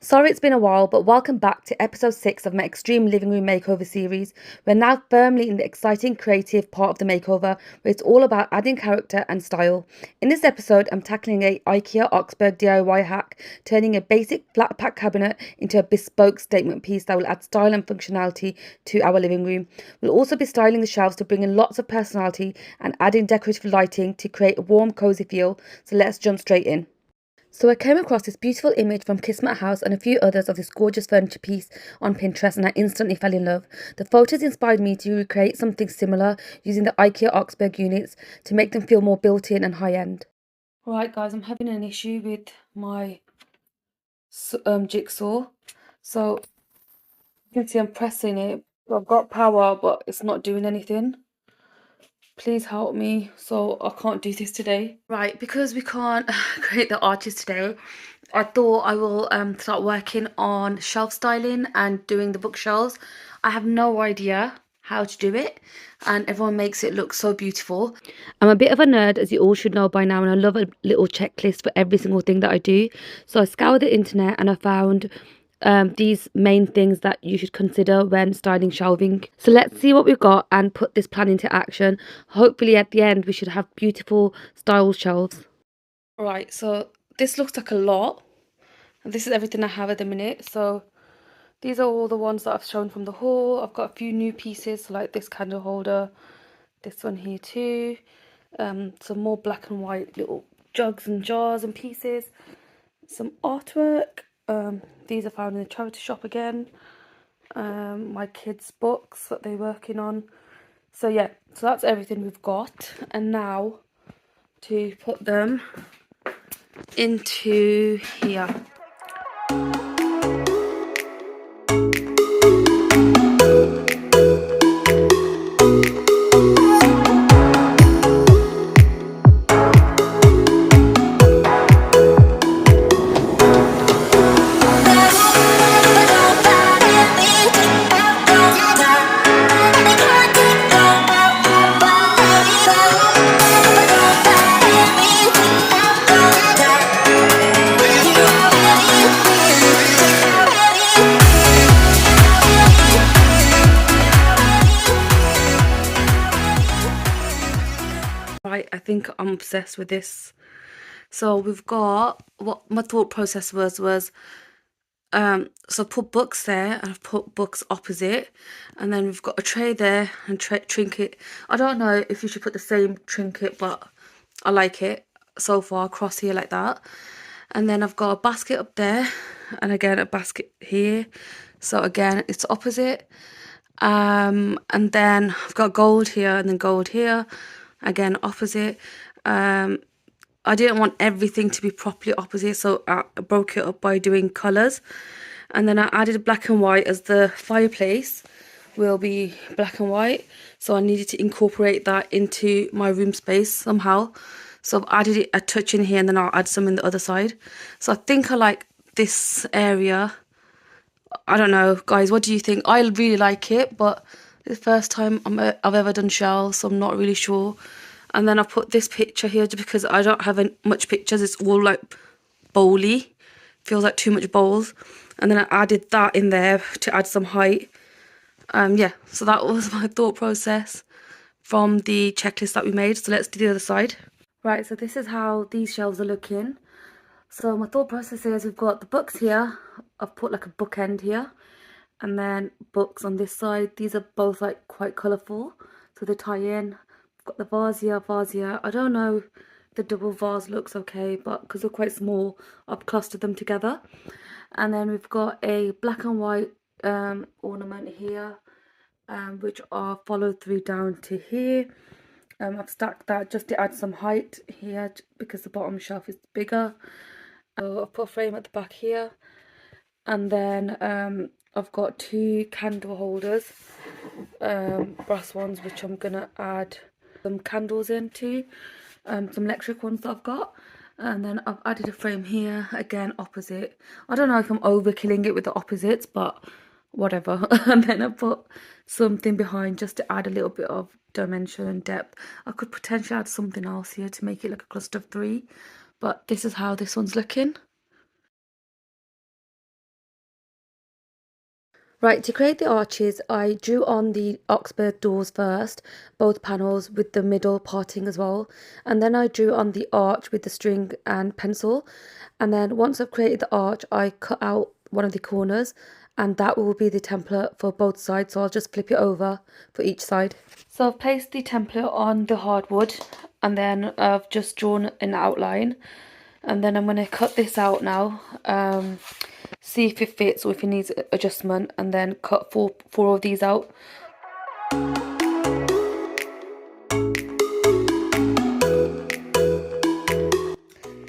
Sorry it's been a while, but welcome back to episode 6 of my extreme living room makeover series. We're now firmly in the exciting creative part of the makeover, where it's all about adding character and style. In this episode, I'm tackling a IKEA OXBERG DIY hack, turning a basic flat pack cabinet into a bespoke statement piece that will add style and functionality to our living room. We'll also be styling the shelves to bring in lots of personality and adding decorative lighting to create a warm, cozy feel. So let's jump straight in. So I came across this beautiful image from Kismet House and a few others of this gorgeous furniture piece on Pinterest, and I instantly fell in love. The photos inspired me to recreate something similar using the IKEA OXBERG units to make them feel more built-in and high-end. Right guys, I'm having an issue with my jigsaw. So you can see I'm pressing it. I've got power, but it's not doing anything. Please help me, so I can't do this today. Right, because we can't create the arches today, I thought I will start working on shelf styling and doing the bookshelves. I have no idea how to do it, and everyone makes it look so beautiful. I'm a bit of a nerd, as you all should know by now, and I love a little checklist for every single thing that I do. So I scoured the internet and I found these main things that you should consider when styling shelving. So let's see what we've got and put this plan into action. Hopefully at the end we should have beautiful style shelves. Right, so this looks like a lot. And this is everything I have at the minute. So these are all the ones that I've shown from the haul. I've got a few new pieces, like this candle holder, this one here too. Some more black and white little jugs and jars and pieces. Some artwork. These are found in the charity shop again. My kids' books that they're working on. So yeah, so that's everything we've got. And now to put them into here. Right, I think I'm obsessed with this. So we've got, what my thought process was so put books there and I've put books opposite, and then we've got a tray there and trinket. I don't know if you should put the same trinket, but I like it so far across here like that. And then I've got a basket up there, and again a basket here, so again it's opposite. And then I've got gold here and then gold here, again opposite. I didn't want everything to be properly opposite, so I broke it up by doing colours. And then I added black and white, as the fireplace will be black and white, so I needed to incorporate that into my room space somehow. So I've added it a touch in here, and then I'll add some in the other side. So I think I like this area. I don't know, guys, what do you think? I really like it, but it's the first time I've ever done shells, so I'm not really sure. And then I put this picture here just because I don't have much pictures. It's all like bowly. Feels like too much bowls. And then I added that in there to add some height. Yeah, so that was my thought process from the checklist that we made. So let's do the other side. Right, so this is how these shelves are looking. So my thought process is we've got the books here. I've put like a bookend here. And then books on this side. These are both like quite colourful, so they tie in. I've got the vase here. I don't know if the double vase looks okay, but because they're quite small, I've clustered them together. And then we've got a black and white ornament here, which are followed through down to here. I've stacked that just to add some height here because the bottom shelf is bigger. I've put a frame at the back here, and then I've got two candle holders, brass ones, which I'm gonna add some candles into, some electric ones that I've got. And then I've added a frame here, again opposite. I don't know if I'm overkilling it with the opposites, but whatever. And then I put something behind just to add a little bit of dimension and depth. I could potentially add something else here to make it like a cluster of 3, but this is how this one's looking. Right, to create the arches, I drew on the Oxberg doors first, both panels with the middle parting as well. And then I drew on the arch with the string and pencil. And then once I've created the arch, I cut out one of the corners, and that will be the template for both sides. So I'll just flip it over for each side. So I've placed the template on the hardwood, and then I've just drawn an outline. And then I'm going to cut this out now, see if it fits or if it needs adjustment, and then cut four of these out.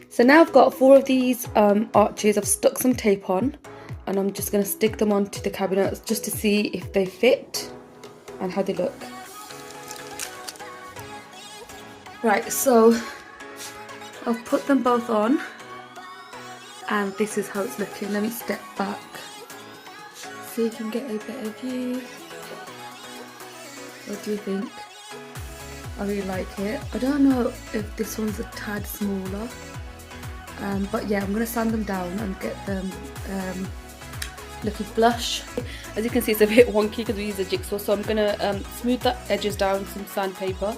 So now I've got 4 of these arches. I've stuck some tape on, and I'm just going to stick them onto the cabinets just to see if they fit and how they look. Right, so I've put them both on, and this is how it's looking. Let me step back so you can get a better view. What do you think? I really like it. I don't know if this one's a tad smaller, but yeah, I'm going to sand them down and get them looking flush. As you can see, it's a bit wonky because we use a jigsaw, so I'm going to smooth the edges down with some sandpaper.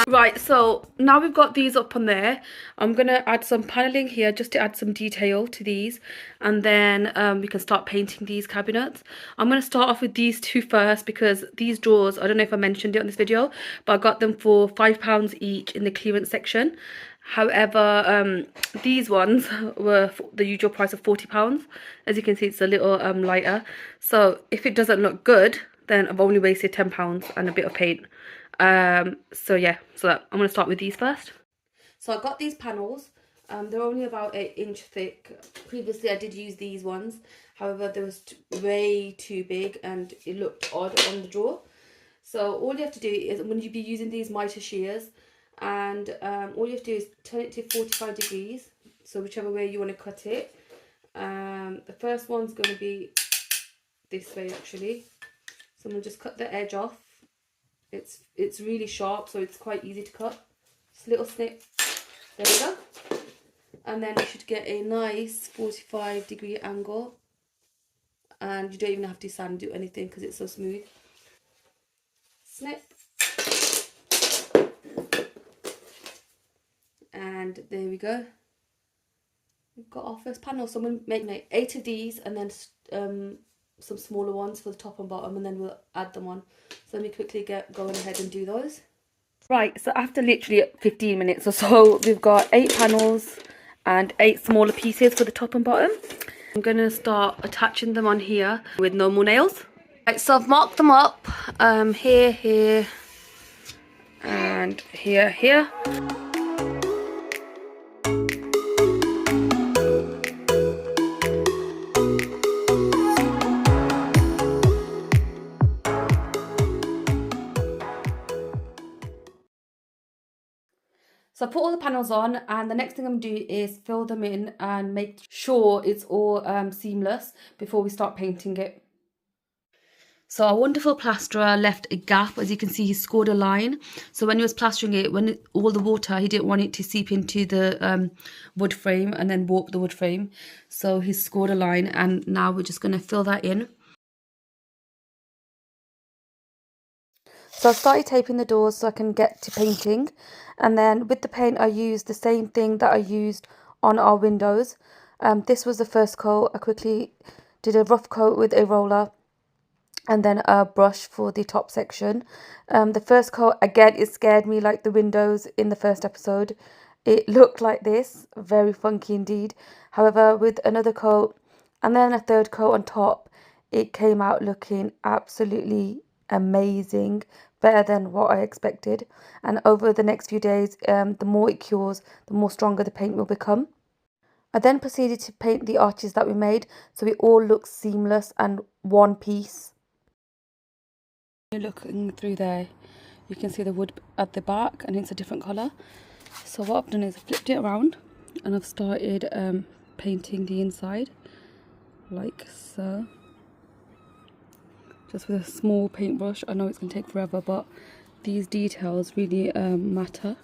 Right, so now we've got these up on there, I'm going to add some paneling here just to add some detail to these, and then we can start painting these cabinets. I'm going to start off with these 2 first because these drawers, I don't know if I mentioned it on this video, but I got them for £5 each in the clearance section. However, these ones were the usual price of £40. As you can see, it's a little lighter. So if it doesn't look good, then I've only wasted £10 and a bit of paint. So yeah, I'm going to start with these first. So I got these panels. They're only about 1 inch thick. Previously I did use these ones, however they was way too big and it looked odd on the drawer. So all you have to do is, when you be using these mitre shears, and all you have to do is turn it to 45 degrees, so whichever way you want to cut it. The first one's going to be this way actually, so I'm going to just cut the edge off. It's really sharp, so it's quite easy to cut. Just a little snip. There we go. And then you should get a nice 45-degree angle. And you don't even have to sand do anything because it's so smooth. Snip. And there we go. We've got our first panel. So I'm going to make 8 of these, and then some smaller ones for the top and bottom, and then we'll add them on. So let me quickly get going ahead and do those. Right, so after literally 15 minutes or so, we've got 8 panels and 8 smaller pieces for the top and bottom. I'm going to start attaching them on here with normal nails. Right, so I've marked them up here, here, and here, here. So I put all the panels on, and the next thing I'm going to do is fill them in and make sure it's all seamless before we start painting it. So our wonderful plasterer left a gap. As you can see, he scored a line. So when he was plastering it, all the water, he didn't want it to seep into the wood frame and then warp the wood frame. So he scored a line, and now we're just going to fill that in. So I've started taping the doors so I can get to painting, and then with the paint I used the same thing that I used on our windows. This was the first coat. I quickly did a rough coat with a roller and then a brush for the top section. The first coat, again, it scared me like the windows in the first episode. It looked like this, very funky indeed. However, with another coat and then a third coat on top, it came out looking absolutely amazing, better than what I expected. And over the next few days, the more it cures, the more stronger the paint will become. I then proceeded to paint the arches that we made so it all looks seamless and one piece. Looking through there, you can see the wood at the back and it's a different colour. So what I've done is flipped it around and I've started painting the inside like so. Just with a small paintbrush. I know it's going to take forever, but these details really matter.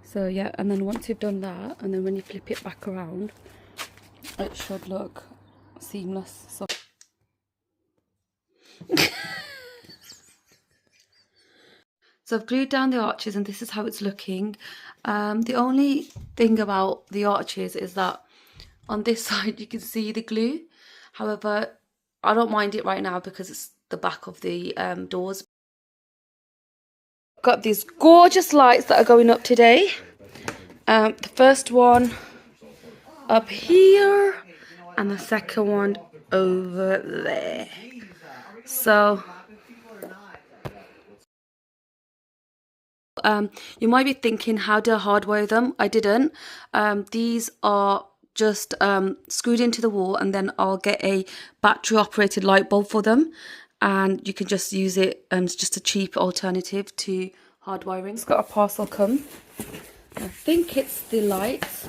So yeah, and then once you've done that, and then when you flip it back around, it should look seamless. So so I've glued down the arches, and this is how it's looking. The only thing about the arches is that on this side you can see the glue. However, I don't mind it right now because it's the back of the doors. Got these gorgeous lights that are going up today. The first one up here and the second one over there. So you might be thinking, how do I hardwire them? I didn't. These are just screwed into the wall, and then I'll get a battery operated light bulb for them, and you can just use it, and it's just a cheap alternative to hardwiring. It's got a parcel come. I think it's the lights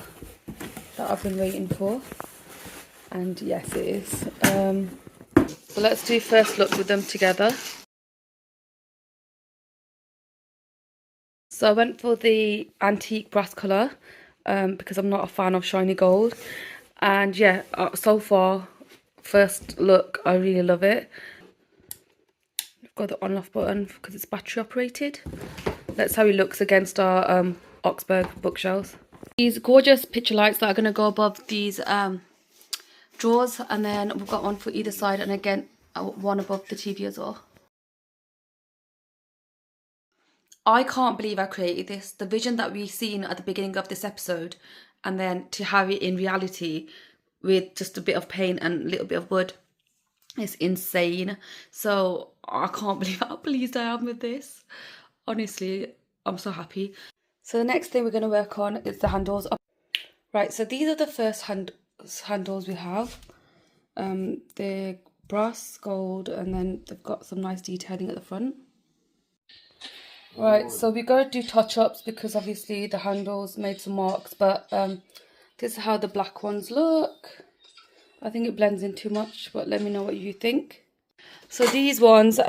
that I've been waiting for, and yes, it is. So let's do first look with them together. So I went for the antique brass colour because I'm not a fan of shiny gold. And yeah, so far, first look, I really love it. I've got the on-off button because it's battery operated. That's how it looks against our Oxberg bookshelves. These gorgeous picture lights that are going to go above these drawers, and then we've got one for either side, and again one above the TV as well. I can't believe I created this. The vision that we've seen at the beginning of this episode, and then to have it in reality with just a bit of paint and a little bit of wood, is insane. So I can't believe how pleased I am with this. Honestly, I'm so happy. So the next thing we're going to work on is the handles. Right, so these are the first handles we have. They're brass, gold, and then they've got some nice detailing at the front. Right, so we've got to do touch-ups because obviously the handles made some marks, but this is how the black ones look. I think it blends in too much, but let me know what you think. So these ones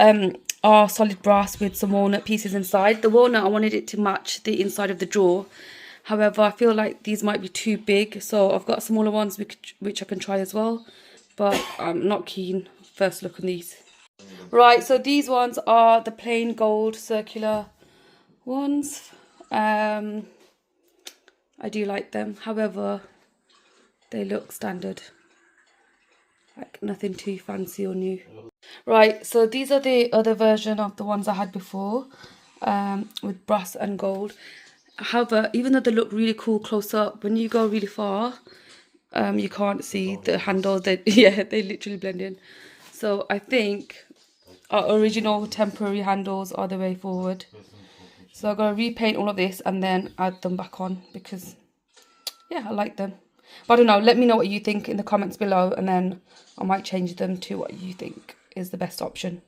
are solid brass with some walnut pieces inside. The walnut, I wanted it to match the inside of the drawer. However, I feel like these might be too big, so I've got smaller ones which I can try as well, but I'm not keen. First look on these. Right, so these ones are the plain gold circular ones. I do like them, however they look standard, like nothing too fancy or new. Right, so these are the other version of the ones I had before, with brass and gold. However, even though they look really cool close up, when you go really far, you can't see the handles. Yeah, they literally blend in. So I think our original temporary handles are the way forward. So I'm going to repaint all of this and then add them back on because, yeah, I like them. But I don't know, let me know what you think in the comments below, and then I might change them to what you think is the best option.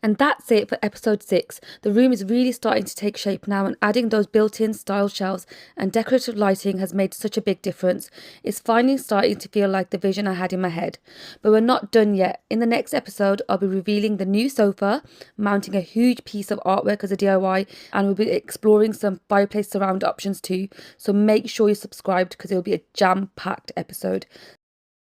And that's it for episode 6. The room is really starting to take shape now, and adding those built-in style shelves and decorative lighting has made such a big difference. It's finally starting to feel like the vision I had in my head. But we're not done yet. In the next episode, I'll be revealing the new sofa, mounting a huge piece of artwork as a DIY, and we'll be exploring some fireplace surround options too. So make sure you're subscribed because it'll be a jam-packed episode.